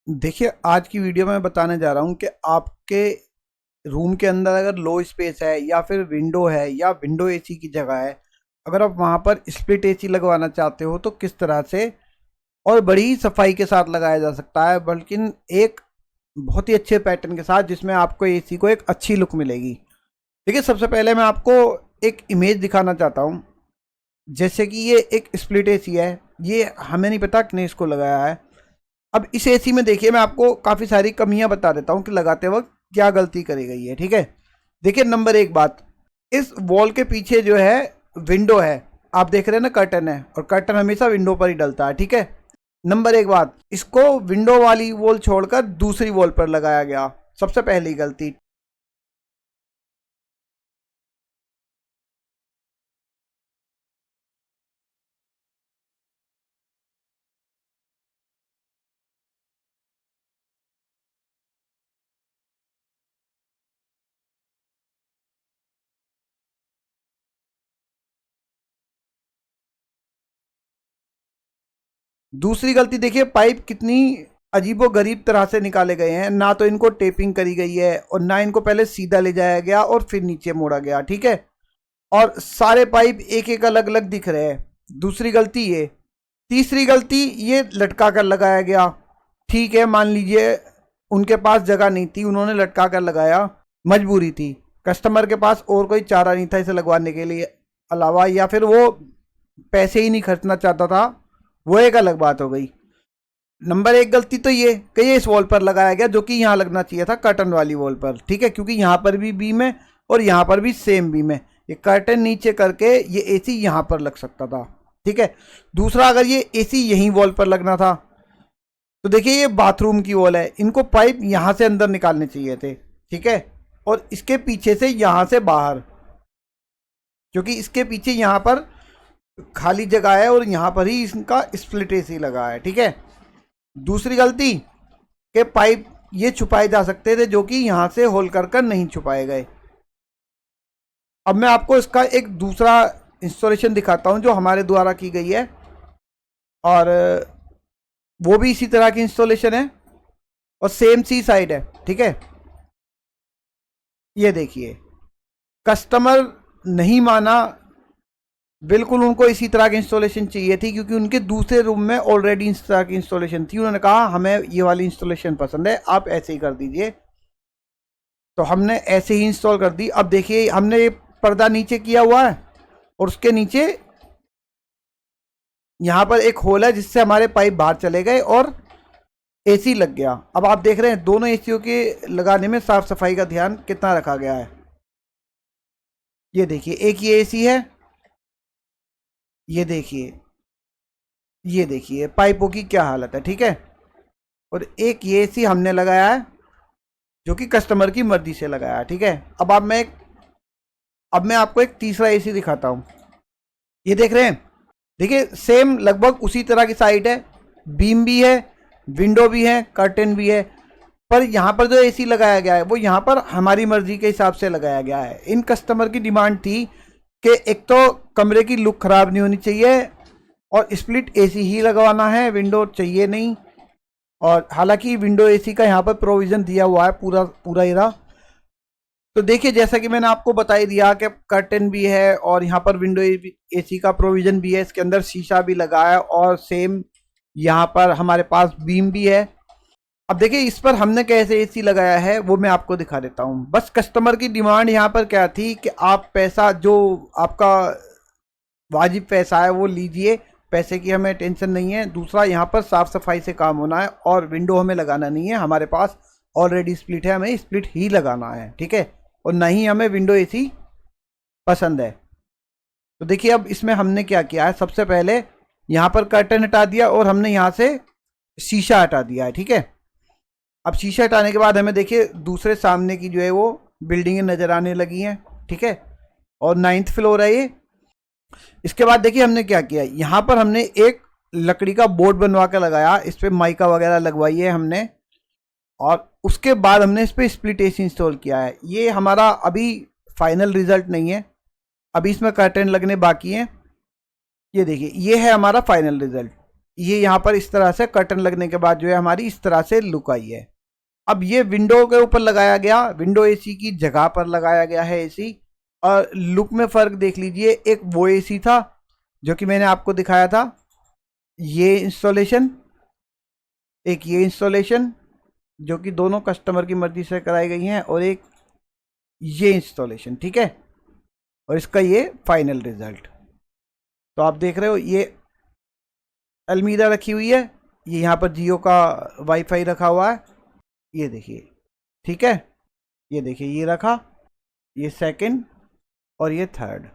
देखिए, आज की वीडियो में बताने जा रहा हूँ कि आपके रूम के अंदर अगर लो स्पेस है या फिर विंडो है या विंडो एसी की जगह है, अगर आप वहाँ पर स्प्लिट एसी लगवाना चाहते हो तो किस तरह से और बड़ी ही सफाई के साथ लगाया जा सकता है, बल्कि एक बहुत ही अच्छे पैटर्न के साथ जिसमें आपको एसी को एक अच्छी लुक मिलेगी। देखिए, सबसे पहले मैं आपको एक इमेज दिखाना चाहता हूँ। जैसे कि ये एक स्प्लिट एसी है, ये हमें नहीं पता किसने इसको लगाया है। अब इस एसी में देखिए, मैं आपको काफ़ी सारी कमियां बता देता हूं कि लगाते वक्त क्या गलती करी गई है। ठीक है, देखिए नंबर एक बात, इस वॉल के पीछे जो है विंडो है, आप देख रहे हैं ना, कर्टन है, और कर्टन हमेशा विंडो पर ही डलता है। ठीक है, नंबर एक बात, इसको विंडो वाली वॉल छोड़कर दूसरी वॉल पर लगाया गया, सबसे पहली गलती। दूसरी गलती देखिए, पाइप कितनी अजीबो गरीब तरह से निकाले गए हैं। ना तो इनको टेपिंग करी गई है और ना इनको पहले सीधा ले जाया गया और फिर नीचे मोड़ा गया। ठीक है, और सारे पाइप एक एक अलग अलग दिख रहे हैं। दूसरी गलती ये। तीसरी गलती, ये लटका कर लगाया गया। ठीक है, मान लीजिए उनके पास जगह नहीं थी, उन्होंने लटका कर लगाया, मजबूरी थी, कस्टमर के पास और कोई चारा नहीं था इसे लगवाने के लिए अलावा, या फिर वो पैसे ही नहीं खर्चना चाहता था, वो एक अलग बात हो गई। नंबर एक गलती तो ये कि ये इस वॉल पर लगाया गया, जो कि यहाँ लगना चाहिए था कर्टन वाली वॉल पर। ठीक है, क्योंकि यहाँ पर भी बीम है और यहाँ पर भी सेम बीम है। ये कर्टन नीचे करके ये एसी यहाँ पर लग सकता था। ठीक है, दूसरा, अगर ये एसी यहीं वॉल पर लगना था तो देखिए, ये बाथरूम की वॉल है, इनको पाइप यहाँ से अंदर निकालने चाहिए थे। ठीक है, और इसके पीछे से यहाँ से बाहर, क्योंकि इसके पीछे यहाँ पर खाली जगह है और यहाँ पर ही इसका स्प्लिट एसी लगा है। ठीक है, दूसरी गलती के पाइप ये छुपाए जा सकते थे, जो कि यहाँ से होल कर नहीं छुपाए गए। अब मैं आपको इसका एक दूसरा इंस्टॉलेशन दिखाता हूँ जो हमारे द्वारा की गई है, और वो भी इसी तरह की इंस्टॉलेशन है और सेम सी साइड है। ठीक है, ये देखिए, कस्टमर नहीं माना, बिल्कुल उनको इसी तरह की इंस्टॉलेशन चाहिए थी, क्योंकि उनके दूसरे रूम में ऑलरेडी इस तरह की इंस्टॉलेशन थी। उन्होंने कहा हमें ये वाली इंस्टॉलेशन पसंद है, आप ऐसे ही कर दीजिए, तो हमने ऐसे ही इंस्टॉल कर दी। अब देखिए, हमने ये पर्दा नीचे किया हुआ है और उसके नीचे यहाँ पर एक होल है जिससे हमारे पाइप बाहर चले गए और एसी लग गया। अब आप देख रहे हैं दोनों एसीओ के लगाने में साफ सफाई का ध्यान कितना रखा गया है। ये देखिए, एक ये एसी है, ये देखिए, ये देखिए पाइपों की क्या हालत है। ठीक है, और एक ये एसी हमने लगाया है जो कि कस्टमर की मर्जी से लगाया है। ठीक है, अब मैं आपको एक तीसरा एसी दिखाता हूँ। ये देख रहे हैं, देखिए सेम लगभग उसी तरह की साइट है, बीम भी है, विंडो भी है, कर्टेन भी है, पर यहाँ पर जो एसी लगाया गया है वो यहाँ पर हमारी मर्जी के हिसाब से लगाया गया है। इन कस्टमर की डिमांड थी कि एक तो कमरे की लुक खराब नहीं होनी चाहिए और स्प्लिट एसी ही लगवाना है, विंडो चाहिए नहीं। और हालांकि विंडो एसी का यहाँ पर प्रोविज़न दिया हुआ है पूरा पूरा इरा। तो देखिए, जैसा कि मैंने आपको बता ही दिया कि कर्टेन भी है और यहाँ पर विंडो एसी का प्रोविज़न भी है, इसके अंदर शीशा भी लगा है और सेम यहाँ पर हमारे पास बीम भी है। अब देखिए, इस पर हमने कैसे एसी लगाया है वो मैं आपको दिखा देता हूँ। बस कस्टमर की डिमांड यहाँ पर क्या थी कि आप पैसा, जो आपका वाजिब पैसा है वो लीजिए, पैसे की हमें टेंशन नहीं है। दूसरा, यहाँ पर साफ़ सफाई से काम होना है और विंडो हमें लगाना नहीं है, हमारे पास ऑलरेडी स्प्लिट है, हमें स्प्लिट ही लगाना है। ठीक है, और नहीं हमें विंडो एसी पसंद है। तो देखिए, अब इसमें हमने क्या किया है, सबसे पहले यहाँ पर कर्टन हटा दिया और हमने यहाँ से शीशा हटा दिया है। ठीक है, अब शीशा हटाने के बाद हमें देखिए दूसरे सामने की जो है वो बिल्डिंगें नज़र आने लगी हैं। ठीक है, और 9th फ्लोर है ये। इसके बाद देखिए हमने क्या किया, यहाँ पर हमने एक लकड़ी का बोर्ड बनवा कर लगाया, इस पर माइका वगैरह लगवाई है हमने, और उसके बाद हमने इस पर स्प्लिट एसी इंस्टॉल किया है। ये हमारा अभी फाइनल रिजल्ट नहीं है, अभी इसमें कर्टेन लगने बाकी हैं। ये देखिए, ये है हमारा फाइनल रिजल्ट। ये यहाँ पर इस तरह से कर्टन लगने के बाद जो है हमारी इस तरह से लुक आई है। अब ये विंडो के ऊपर लगाया गया, विंडो एसी की जगह पर लगाया गया है एसी। और लुक में फ़र्क देख लीजिए, एक वो एसी था जो कि मैंने आपको दिखाया था, ये इंस्टॉलेशन, एक ये इंस्टॉलेशन जो कि दोनों कस्टमर की मर्जी से कराई गई हैं, और एक ये इंस्टॉलेशन, ठीक है। और इसका ये फाइनल रिजल्ट तो आप देख रहे हो। ये अलमीरा रखी हुई है, ये यहाँ पर जियो का वाईफाई रखा हुआ है, ये देखिए, ठीक है। ये देखिए, ये रखा, ये सेकंड और ये थर्ड,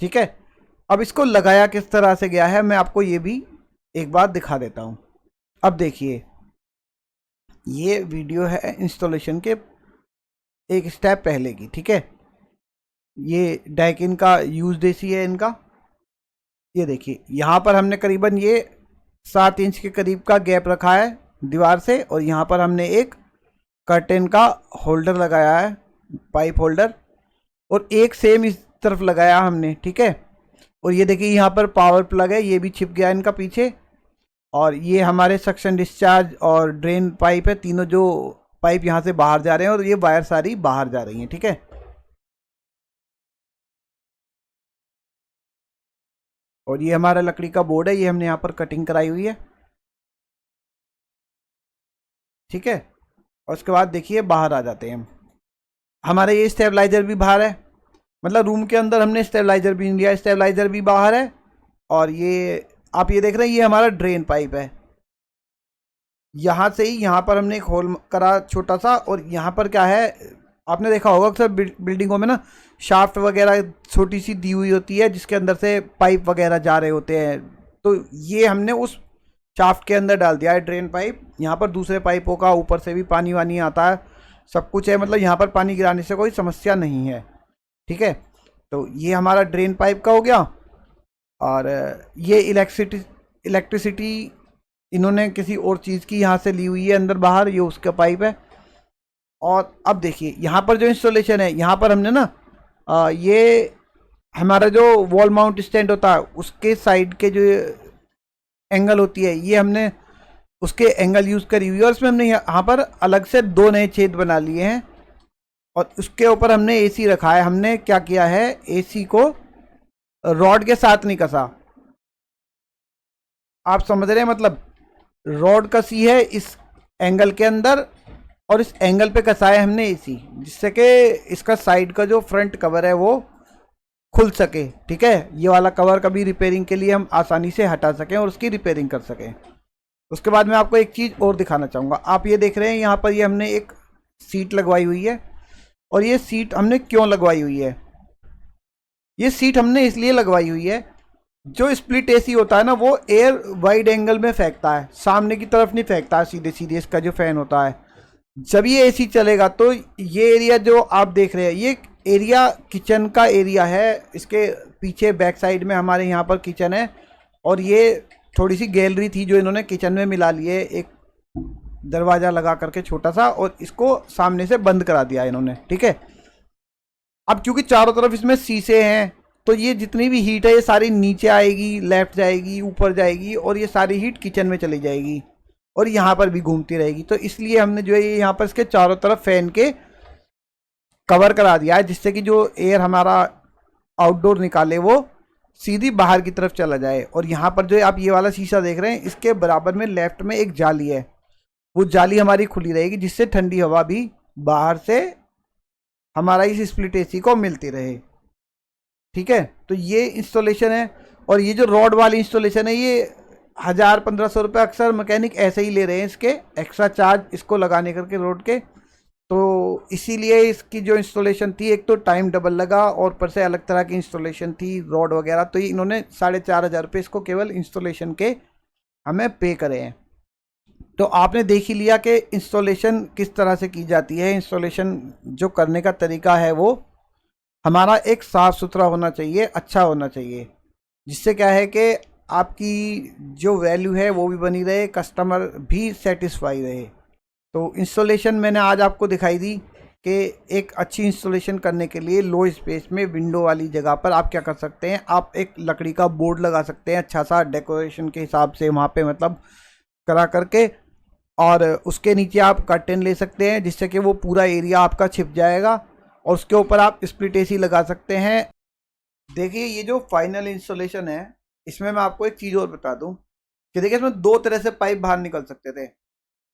ठीक है। अब इसको लगाया किस तरह से गया है मैं आपको ये भी एक बार दिखा देता हूँ। अब देखिए, ये वीडियो है इंस्टॉलेशन के एक स्टेप पहले की, ठीक है। ये डाइकिन का यूज देसी है इनका। ये देखिए, यहाँ पर हमने करीबन ये 7 इंच के करीब का गैप रखा है दीवार से, और यहाँ पर हमने एक कर्टेन का होल्डर लगाया है, पाइप होल्डर, और एक सेम इस तरफ लगाया हमने, ठीक है। और ये देखिए, यहाँ पर पावर प्लग है, ये भी छिप गया इनका पीछे। और ये हमारे सक्शन डिस्चार्ज और ड्रेन पाइप है, तीनों जो पाइप यहाँ से बाहर जा रहे हैं, और ये वायर सारी बाहर जा रही हैं, ठीक है। और ये हमारा लकड़ी का बोर्ड है, ये हमने यहाँ पर कटिंग कराई हुई है, ठीक है। और उसके बाद देखिए, बाहर आ जाते हैं हम। हमारे ये स्टेबलाइजर भी बाहर है, मतलब रूम के अंदर हमने स्टेबलाइजर भी नहीं दिया, स्टेबलाइजर भी बाहर है। और ये आप ये देख रहे हैं, ये हमारा ड्रेन पाइप है। यहाँ से ही यहाँ पर हमने एक होल करा छोटा सा, और यहाँ पर क्या है, आपने देखा होगा अक्सर बिल्डिंगों में ना शाफ्ट वगैरह छोटी सी दी हुई होती है जिसके अंदर से पाइप वगैरह जा रहे होते हैं। तो ये हमने उस शाफ्ट के अंदर डाल दिया है ड्रेन पाइप। यहाँ पर दूसरे पाइपों का ऊपर से भी पानी वानी आता है, सब कुछ है, मतलब यहाँ पर पानी गिराने से कोई समस्या नहीं है, ठीक है। तो ये हमारा ड्रेन पाइप का हो गया। और ये इलेक्ट्रिसिटी इन्होंने किसी और चीज़ की यहाँ से ली हुई है अंदर बाहर, ये उसका पाइप है। और अब देखिए, यहाँ पर जो इंस्टॉलेशन है, यहाँ पर हमने ना ये हमारा जो वॉल माउंट स्टैंड होता है उसके साइड के जो एंगल होती है, ये हमने उसके एंगल यूज़ करी हुई है। और इसमें हमने यहाँ पर अलग से 2 नए छेद बना लिए हैं, और उसके ऊपर हमने एसी रखा है। हमने क्या किया है, एसी को रॉड के साथ नहीं कसा, आप समझ रहे हैं, मतलब रॉड कसी है इस एंगल के अंदर, और इस एंगल पे कसा है हमने एसी, जिससे कि इसका साइड का जो फ्रंट कवर है वो खुल सके, ठीक है। ये वाला कवर कभी रिपेयरिंग के लिए हम आसानी से हटा सकें और उसकी रिपेयरिंग कर सकें। उसके बाद मैं आपको एक चीज़ और दिखाना चाहूँगा। आप ये देख रहे हैं, यहाँ पर ये हमने एक सीट लगवाई हुई है। और ये सीट हमने क्यों लगवाई हुई है, ये सीट हमने इसलिए लगवाई हुई है, जो स्प्लिट एसी होता है ना, वो एयर वाइड एंगल में फेंकता है, सामने की तरफ नहीं फेंकता है सीधे सीधे। इसका जो फैन होता है, जब ये एसी चलेगा तो ये एरिया जो आप देख रहे हैं, ये एरिया किचन का एरिया है। इसके पीछे बैक साइड में हमारे यहाँ पर किचन है, और ये थोड़ी सी गैलरी थी जो इन्होंने किचन में मिला ली है, एक दरवाज़ा लगा करके छोटा सा, और इसको सामने से बंद करा दिया इन्होंने, ठीक है। अब क्योंकि चारों तरफ इसमें शीशे हैं, तो ये जितनी भी हीट है ये सारी नीचे आएगी, लेफ्ट जाएगी, ऊपर जाएगी, और ये सारी हीट किचन में चली जाएगी, और यहाँ पर भी घूमती रहेगी। तो इसलिए हमने जो है ये यहाँ पर इसके चारों तरफ फैन के कवर करा दिया है, जिससे कि जो एयर हमारा आउटडोर निकाले वो सीधी बाहर की तरफ चला जाए। और यहाँ पर जो आप ये वाला शीशा देख रहे हैं, इसके बराबर में लेफ्ट में एक जाली है, वो जाली हमारी खुली रहेगी, जिससे ठंडी हवा भी बाहर से हमारा इस स्प्लिट एसी को मिलती रहे, ठीक है। तो ये इंस्टॉलेशन है। और ये जो रॉड वाली इंस्टॉलेशन है, ये 1000-1500 रुपये अक्सर मैकेनिक ऐसे ही ले रहे हैं, इसके एक्स्ट्रा चार्ज इसको लगाने करके रोड के। तो इसीलिए इसकी जो इंस्टॉलेशन थी, एक तो टाइम डबल लगा, और ऊपर से अलग तरह की इंस्टॉलेशन थी रॉड वगैरह, तो ये इन्होंने 4500 रुपये इसको केवल इंस्टॉलेशन के हमें पे करे हैं। तो आपने देख ही लिया कि इंस्टॉलेशन किस तरह से की जाती है। इंस्टॉलेशन जो करने का तरीका है वो हमारा एक साफ़ सुथरा होना चाहिए, अच्छा होना चाहिए, जिससे क्या है कि आपकी जो वैल्यू है वो भी बनी रहे, कस्टमर भी सेटिस्फाई रहे। तो इंस्टॉलेशन मैंने आज आपको दिखाई दी कि एक अच्छी इंस्टॉलेशन करने के लिए लो स्पेस में विंडो वाली जगह पर आप क्या कर सकते हैं, आप एक लकड़ी का बोर्ड लगा सकते हैं अच्छा सा डेकोरेशन के हिसाब से वहाँ पे मतलब करा करके, और उसके नीचे आप कर्टेन ले सकते हैं जिससे कि वो पूरा एरिया आपका छिप जाएगा, और उसके ऊपर आप स्प्लिट एसी लगा सकते हैं। देखिए ये जो फाइनल इंस्टॉलेशन है इसमें मैं आपको एक चीज़ और बता दूं कि देखिए इसमें दो तरह से पाइप बाहर निकल सकते थे।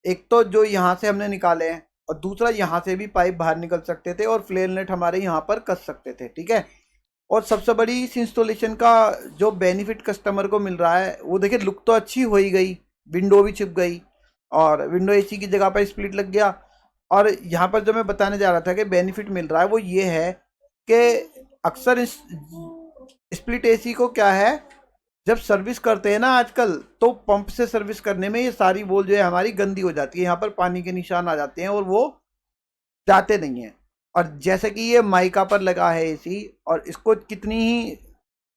एक तो जो यहाँ से हमने निकाले हैं, और दूसरा यहाँ से भी पाइप बाहर निकल सकते थे और फ्लेयर नेट हमारे यहाँ पर कस सकते थे, ठीक है। और सबसे बड़ी इस इंस्टॉलेशन का जो बेनिफिट कस्टमर को मिल रहा है वो देखिए, लुक तो अच्छी हो ही गई, विंडो भी छिप गई और विंडो एसी की जगह पर स्प्लिट लग गया। और यहाँ पर जो मैं बताने जा रहा था कि बेनिफिट मिल रहा है वो ये है कि अक्सर इस स्प्लिट एसी को क्या है, जब सर्विस करते हैं ना आजकल, तो पंप से सर्विस करने में ये सारी बोल जो है हमारी गंदी हो जाती है, यहाँ पर पानी के निशान आ जाते हैं और वो जाते नहीं हैं। और जैसे कि ये माइका पर लगा है एसी, और इसको कितनी ही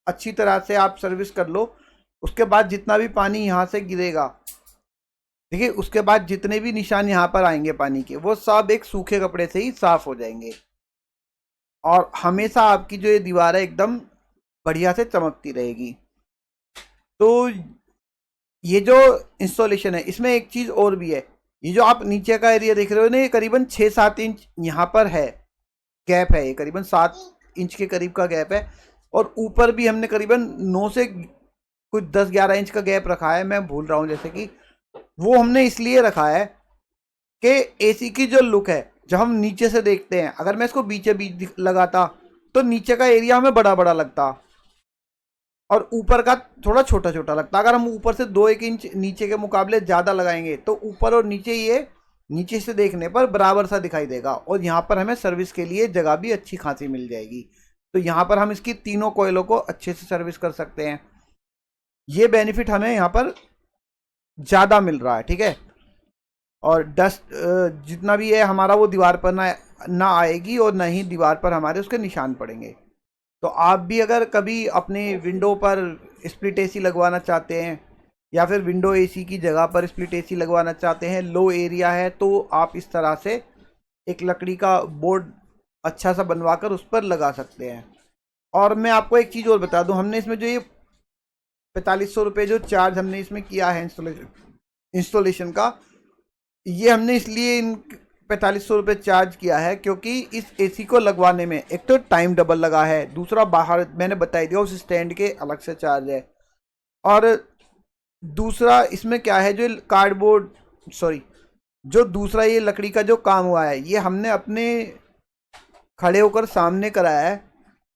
अच्छी तरह से आप सर्विस कर लो, उसके बाद जितना भी पानी यहाँ से गिरेगा, देखिए उसके बाद जितने भी निशान यहाँ पर आएंगे पानी के, वो सब एक सूखे कपड़े से ही साफ हो जाएंगे, और हमेशा आपकी जो ये दीवार है एकदम बढ़िया से चमकती रहेगी। तो ये जो इंस्टॉलेशन है इसमें एक चीज़ और भी है, ये जो आप नीचे का एरिया देख रहे हो ना, ये करीबन 6-7 इंच यहाँ पर है गैप है, ये करीबन 7 इंच के करीब का गैप है, और ऊपर भी हमने करीबन 9 से कुछ 10-11 इंच का गैप रखा है, मैं भूल रहा हूँ जैसे कि। वो हमने इसलिए रखा है कि एसी की जो लुक है जब हम नीचे से देखते हैं, अगर मैं इसको बीचे बीच लगाता तो नीचे का एरिया हमें बड़ा बड़ा लगता और ऊपर का थोड़ा छोटा छोटा लगता। अगर हम ऊपर से 2-1 इंच नीचे के मुकाबले ज़्यादा लगाएंगे तो ऊपर और नीचे ये नीचे से देखने पर बराबर सा दिखाई देगा, और यहाँ पर हमें सर्विस के लिए जगह भी अच्छी खासी मिल जाएगी। तो यहाँ पर हम इसकी तीनों कोयलों को अच्छे से सर्विस कर सकते हैं। ये बेनिफिट हमें यहाँ पर ज़्यादा मिल रहा है, ठीक है। और डस्ट जितना भी है हमारा वो दीवार पर ना आएगी, और ना ही दीवार पर हमारे उसके निशान पड़ेंगे। तो आप भी अगर कभी अपने विंडो पर स्प्लिट एसी लगवाना चाहते हैं, या फिर विंडो एसी की जगह पर स्प्लिट एसी लगवाना चाहते हैं, लो एरिया है, तो आप इस तरह से एक लकड़ी का बोर्ड अच्छा सा बनवा कर उस पर लगा सकते हैं। और मैं आपको एक चीज़ और बता दूं, हमने इसमें जो ये 4500 रुपये जो चार्ज हमने इसमें किया है इंस्टॉलेशन का, ये हमने इसलिए इन 4500 रुपये चार्ज किया है क्योंकि इस एसी को लगवाने में एक तो टाइम डबल लगा है, दूसरा बाहर मैंने बताई दिया उस स्टैंड के अलग से चार्ज है, और दूसरा इसमें क्या है, जो कार्डबोर्ड जो दूसरा ये लकड़ी का जो काम हुआ है ये हमने अपने खड़े होकर सामने कराया है,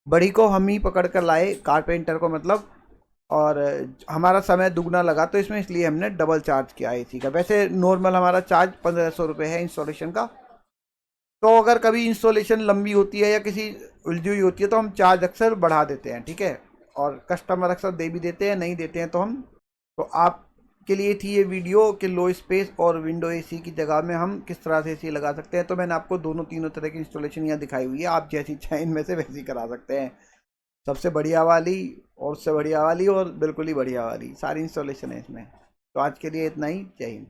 बड़ी को हम ही पकड़ कर लाए, कारपेंटर को मतलब, और हमारा समय दुगना लगा, तो इसमें इसलिए हमने डबल चार्ज किया एसी का। वैसे नॉर्मल हमारा चार्ज 1500 रुपये है इंस्टॉलेशन का। तो अगर कभी इंस्टॉलेशन लंबी होती है या किसी उलझी हुई होती है तो हम चार्ज अक्सर बढ़ा देते हैं, ठीक है, और कस्टमर अक्सर दे भी देते हैं, नहीं देते हैं तो हम। तो आपके लिए थी ये वीडियो कि लो स्पेस और विंडो एसी की जगह में हम किस तरह से एसी लगा सकते हैं। तो मैंने आपको दोनों तीनों तरह की इंस्टॉलेशन यहाँ दिखाई हुई है, आप जैसी चाहें इनमें से वैसी करा सकते हैं। सबसे बढ़िया वाली और उससे बढ़िया वाली और बिल्कुल ही बढ़िया वाली सारी इंस्टॉलेशन है इसमें। तो आज के लिए इतना ही, जय हिंद।